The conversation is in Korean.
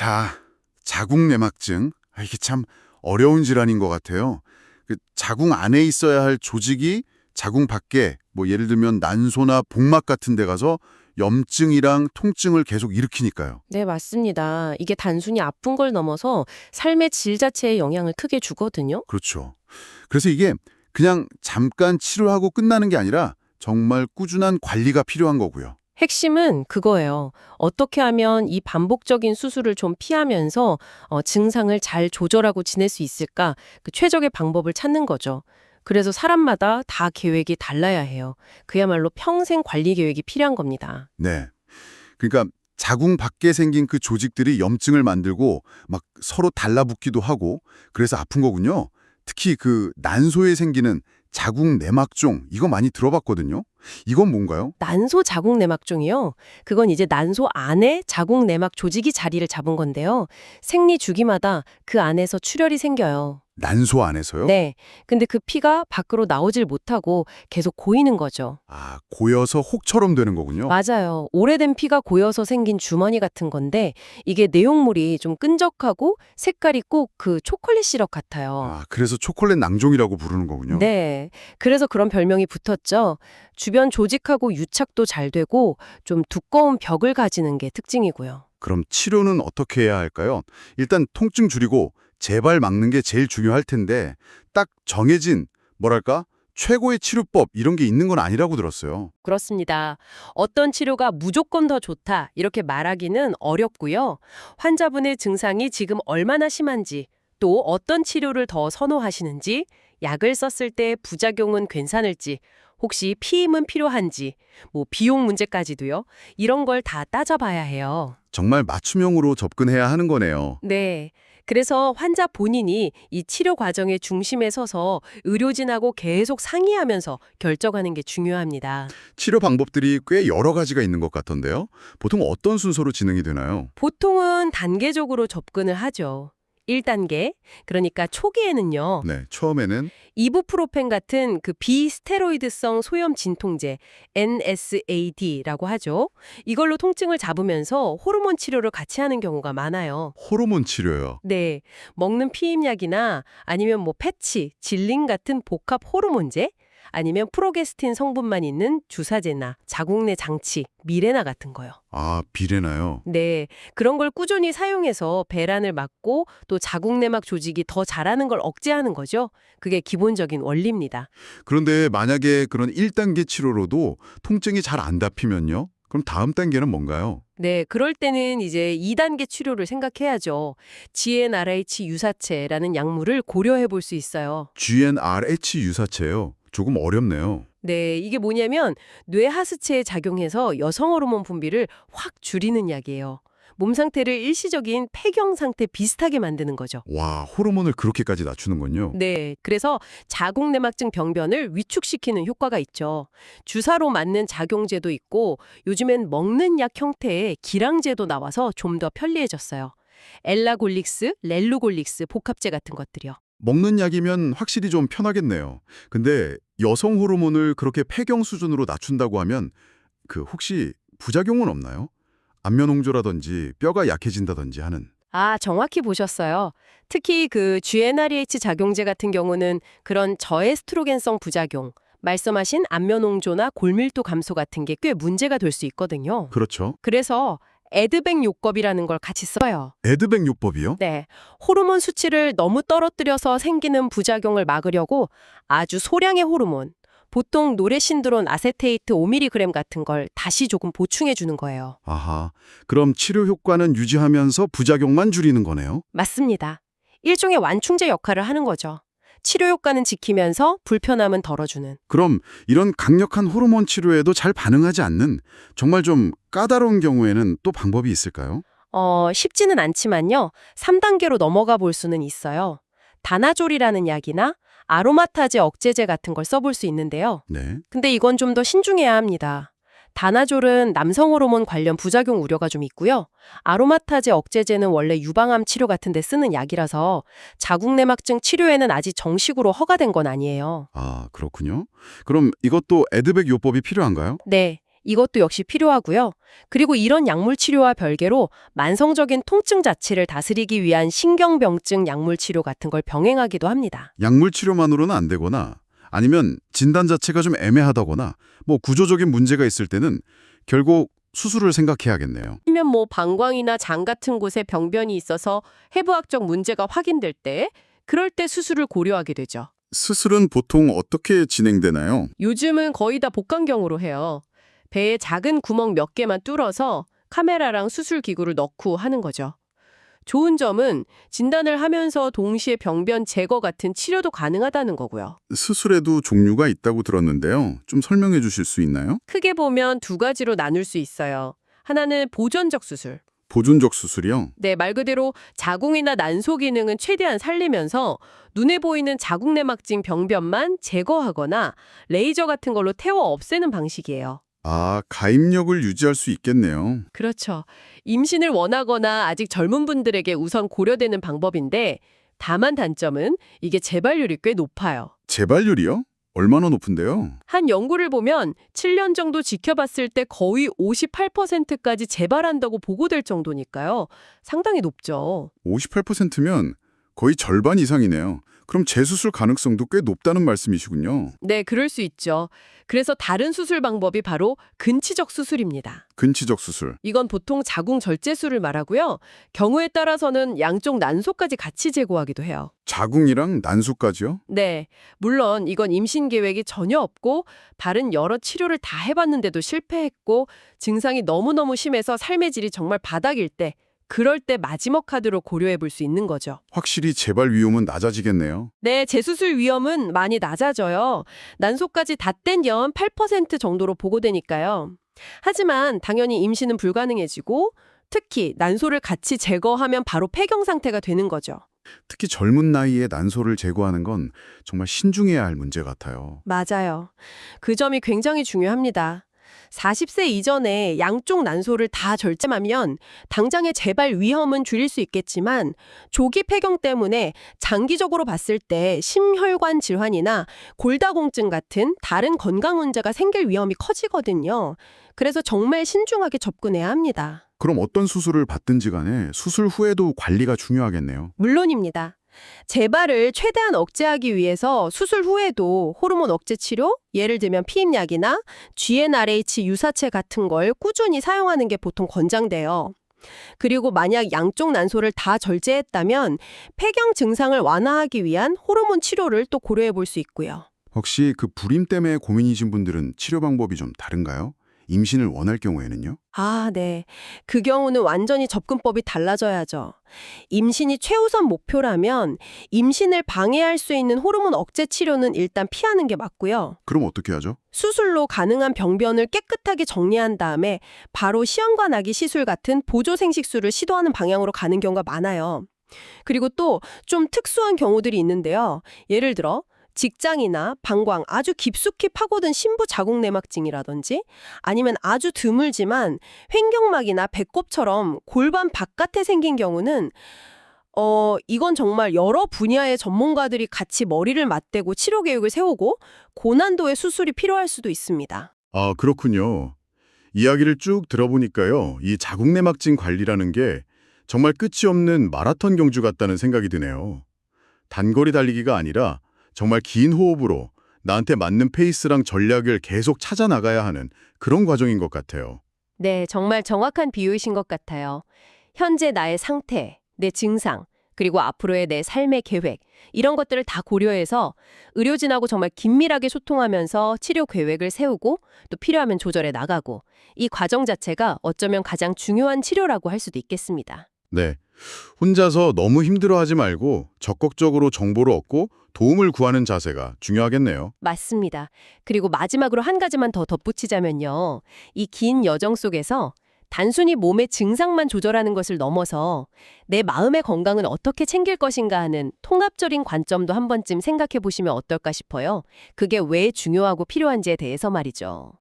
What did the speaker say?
자, 자궁내막증. 이게 참 어려운 질환인 것 같아요. 그 자궁 안에 있어야 할 조직이 자궁 밖에, 뭐 예를 들면 난소나 복막 같은 데 가서 염증이랑 통증을 계속 일으키니까요. 네, 맞습니다. 이게 단순히 아픈 걸 넘어서 삶의 질 자체에 영향을 크게 주거든요. 그렇죠. 그래서 이게 그냥 잠깐 치료하고 끝나는 게 아니라 정말 꾸준한 관리가 필요한 거고요. 핵심은 그거예요. 어떻게 하면 이 반복적인 수술을 좀 피하면서 증상을 잘 조절하고 지낼 수 있을까? 그 최적의 방법을 찾는 거죠. 그래서 사람마다 다 계획이 달라야 해요. 그야말로 평생 관리 계획이 필요한 겁니다. 네. 그러니까 자궁 밖에 생긴 그 조직들이 염증을 만들고 막 서로 달라붙기도 하고 그래서 아픈 거군요. 특히 그 난소에 생기는 자궁 내막종 이거 많이 들어봤거든요. 이건 뭔가요? 난소 자궁 내막종이요. 그건 이제 난소 안에 자궁 내막 조직이 자리를 잡은 건데요. 생리 주기마다 그 안에서 출혈이 생겨요. 난소 안에서요? 네. 근데 그 피가 밖으로 나오질 못하고 계속 고이는 거죠. 아, 고여서 혹처럼 되는 거군요. 맞아요. 오래된 피가 고여서 생긴 주머니 같은 건데 이게 내용물이 좀 끈적하고 색깔이 꼭 그 초콜릿 시럽 같아요. 아, 그래서 초콜릿 낭종이라고 부르는 거군요. 네. 그래서 그런 별명이 붙었죠. 주변 조직하고 유착도 잘 되고 좀 두꺼운 벽을 가지는 게 특징이고요. 그럼 치료는 어떻게 해야 할까요? 일단 통증 줄이고 재발 막는 게 제일 중요할 텐데 딱 정해진 뭐랄까? 최고의 치료법 이런 게 있는 건 아니라고 들었어요. 그렇습니다. 어떤 치료가 무조건 더 좋다 이렇게 말하기는 어렵고요. 환자분의 증상이 지금 얼마나 심한지, 또 어떤 치료를 더 선호하시는지, 약을 썼을 때 부작용은 괜찮을지, 혹시 피임은 필요한지, 뭐 비용 문제까지도요. 이런 걸 다 따져봐야 해요. 정말 맞춤형으로 접근해야 하는 거네요. 네. 그래서 환자 본인이 이 치료 과정의 중심에 서서 의료진하고 계속 상의하면서 결정하는 게 중요합니다. 치료 방법들이 꽤 여러 가지가 있는 것 같던데요. 보통 어떤 순서로 진행이 되나요? 보통은 단계적으로 접근을 하죠. 1단계, 그러니까 초기에는요. 네, 처음에는 이부프로펜 같은 그 비스테로이드성 소염 진통제, NSAD라고 하죠. 이걸로 통증을 잡으면서 호르몬 치료를 같이 하는 경우가 많아요. 호르몬 치료요. 네, 먹는 피임약이나 아니면 뭐 패치, 질린 같은 복합 호르몬제, 아니면 프로게스틴 성분만 있는 주사제나 자궁내 장치, 미레나 같은 거요. 아, 비례나요? 네, 그런 걸 꾸준히 사용해서 배란을 막고 또 자궁내막 조직이 더 자라는 걸 억제하는 거죠. 그게 기본적인 원리입니다. 그런데 만약에 그런 1단계 치료로도 통증이 잘 안 잡히면요? 그럼 다음 단계는 뭔가요? 네, 그럴 때는 이제 2단계 치료를 생각해야죠. GnRH 유사체라는 약물을 고려해 볼 수 있어요. GnRH 유사체요. 조금 어렵네요. 네, 이게 뭐냐면 뇌 하수체에 작용해서 여성 호르몬 분비를 확 줄이는 약이에요. 몸 상태를 일시적인 폐경 상태 비슷하게 만드는 거죠. 와, 호르몬을 그렇게까지 낮추는군요. 네, 그래서 자궁내막증 병변을 위축시키는 효과가 있죠. 주사로 맞는 작용제도 있고 요즘엔 먹는 약 형태의 기량제도 나와서 좀 더 편리해졌어요. 엘라골릭스, 렐루골릭스 복합제 같은 것들이요. 먹는 약이면 확실히 좀 편하겠네요. 근데 여성 호르몬을 그렇게 폐경 수준으로 낮춘다고 하면 그 혹시 부작용은 없나요? 안면홍조라든지 뼈가 약해진다든지 하는. 아, 정확히 보셨어요. 특히 그 GnRH 작용제 같은 경우는 그런 저에스트로겐성 부작용, 말씀하신 안면홍조나 골밀도 감소 같은 게 꽤 문제가 될 수 있거든요. 그렇죠. 그래서 에드백 요법이라는 걸 같이 써요. 에드백 요법이요? 네, 호르몬 수치를 너무 떨어뜨려서 생기는 부작용을 막으려고 아주 소량의 호르몬, 보통 노레신드론 아세테이트 5mg 같은 걸 다시 조금 보충해 주는 거예요. 아하. 그럼 치료 효과는 유지하면서 부작용만 줄이는 거네요. 맞습니다. 일종의 완충제 역할을 하는 거죠. 치료 효과는 지키면서 불편함은 덜어주는. 그럼 이런 강력한 호르몬 치료에도 잘 반응하지 않는 정말 좀 까다로운 경우에는 또 방법이 있을까요? 쉽지는 않지만요. 3단계로 넘어가 볼 수는 있어요. 다나졸이라는 약이나 아로마타제 억제제 같은 걸 써볼 수 있는데요. 네. 근데 이건 좀 더 신중해야 합니다. 다나졸은 남성 호르몬 관련 부작용 우려가 좀 있고요. 아로마타제 억제제는 원래 유방암 치료 같은 데 쓰는 약이라서 자궁내막증 치료에는 아직 정식으로 허가된 건 아니에요. 아, 그렇군요. 그럼 이것도 에드백 요법이 필요한가요? 네. 이것도 역시 필요하고요. 그리고 이런 약물 치료와 별개로 만성적인 통증 자체를 다스리기 위한 신경병증 약물 치료 같은 걸 병행하기도 합니다. 약물 치료만으로는 안 되거나 아니면 진단 자체가 좀 애매하다거나 뭐 구조적인 문제가 있을 때는 결국 수술을 생각해야겠네요. 아니면 방광이나 장 같은 곳에 병변이 있어서 해부학적 문제가 확인될 때 그럴 때 수술을 고려하게 되죠. 수술은 보통 어떻게 진행되나요? 요즘은 거의 다 복강경으로 해요. 배에 작은 구멍 몇 개만 뚫어서 카메라랑 수술 기구를 넣고 하는 거죠. 좋은 점은 진단을 하면서 동시에 병변 제거 같은 치료도 가능하다는 거고요. 수술에도 종류가 있다고 들었는데요. 좀 설명해 주실 수 있나요? 크게 보면 두 가지로 나눌 수 있어요. 하나는 보존적 수술. 보존적 수술이요? 네, 말 그대로 자궁이나 난소 기능은 최대한 살리면서 눈에 보이는 자궁내막증 병변만 제거하거나 레이저 같은 걸로 태워 없애는 방식이에요. 아, 가입력을 유지할 수 있겠네요. 그렇죠. 임신을 원하거나 아직 젊은 분들에게 우선 고려되는 방법인데 다만 단점은 이게 재발률이 꽤 높아요. 재발률이요? 얼마나 높은데요? 한 연구를 보면 7년 정도 지켜봤을 때 거의 58%까지 재발한다고 보고될 정도니까요. 상당히 높죠. 58%면 거의 절반 이상이네요. 그럼 재수술 가능성도 꽤 높다는 말씀이시군요. 네, 그럴 수 있죠. 그래서 다른 수술 방법이 바로 근치적 수술입니다. 근치적 수술. 이건 보통 자궁 절제술을 말하고요. 경우에 따라서는 양쪽 난소까지 같이 제거하기도 해요. 자궁이랑 난소까지요? 네, 물론 이건 임신 계획이 전혀 없고 다른 여러 치료를 다 해봤는데도 실패했고 증상이 너무너무 심해서 삶의 질이 정말 바닥일 때 그럴 때 마지막 카드로 고려해 볼 수 있는 거죠. 확실히 재발 위험은 낮아지겠네요. 네, 재수술 위험은 많이 낮아져요. 난소까지 다 뗀 연 8% 정도로 보고되니까요. 하지만 당연히 임신은 불가능해지고 특히 난소를 같이 제거하면 바로 폐경 상태가 되는 거죠. 특히 젊은 나이에 난소를 제거하는 건 정말 신중해야 할 문제 같아요. 맞아요. 그 점이 굉장히 중요합니다. 40세 이전에 양쪽 난소를 다 절제하면 당장의 재발 위험은 줄일 수 있겠지만 조기 폐경 때문에 장기적으로 봤을 때 심혈관 질환이나 골다공증 같은 다른 건강 문제가 생길 위험이 커지거든요. 그래서 정말 신중하게 접근해야 합니다. 그럼 어떤 수술을 받든지 간에 수술 후에도 관리가 중요하겠네요. 물론입니다. 재발을 최대한 억제하기 위해서 수술 후에도 호르몬 억제 치료, 예를 들면 피임약이나 GnRH 유사체 같은 걸 꾸준히 사용하는 게 보통 권장돼요. 그리고 만약 양쪽 난소를 다 절제했다면 폐경 증상을 완화하기 위한 호르몬 치료를 또 고려해 볼 수 있고요. 혹시 그 불임 때문에 고민이신 분들은 치료 방법이 좀 다른가요? 임신을 원할 경우에는요? 아, 네. 그 경우는 완전히 접근법이 달라져야죠. 임신이 최우선 목표라면 임신을 방해할 수 있는 호르몬 억제 치료는 일단 피하는 게 맞고요. 그럼 어떻게 하죠? 수술로 가능한 병변을 깨끗하게 정리한 다음에 바로 시험관 아기 시술 같은 보조 생식술을 시도하는 방향으로 가는 경우가 많아요. 그리고 또 좀 특수한 경우들이 있는데요. 예를 들어 직장이나 방광 아주 깊숙이 파고든 신부 자궁내막증이라든지 아니면 아주 드물지만 횡격막이나 배꼽처럼 골반 바깥에 생긴 경우는 이건 정말 여러 분야의 전문가들이 같이 머리를 맞대고 치료 계획을 세우고 고난도의 수술이 필요할 수도 있습니다. 아, 그렇군요. 이야기를 쭉 들어보니까요. 이 자궁내막증 관리라는 게 정말 끝이 없는 마라톤 경주 같다는 생각이 드네요. 단거리 달리기가 아니라 정말 긴 호흡으로 나한테 맞는 페이스랑 전략을 계속 찾아 나가야 하는 그런 과정인 것 같아요. 네, 정말 정확한 비유이신 것 같아요. 현재 나의 상태, 내 증상, 그리고 앞으로의 내 삶의 계획, 이런 것들을 다 고려해서 의료진하고 정말 긴밀하게 소통하면서 치료 계획을 세우고 또 필요하면 조절해 나가고 이 과정 자체가 어쩌면 가장 중요한 치료라고 할 수도 있겠습니다. 네. 혼자서 너무 힘들어하지 말고 적극적으로 정보를 얻고 도움을 구하는 자세가 중요하겠네요. 맞습니다. 그리고 마지막으로 한 가지만 더 덧붙이자면요. 이 긴 여정 속에서 단순히 몸의 증상만 조절하는 것을 넘어서 내 마음의 건강은 어떻게 챙길 것인가 하는 통합적인 관점도 한 번쯤 생각해 보시면 어떨까 싶어요. 그게 왜 중요하고 필요한지에 대해서 말이죠.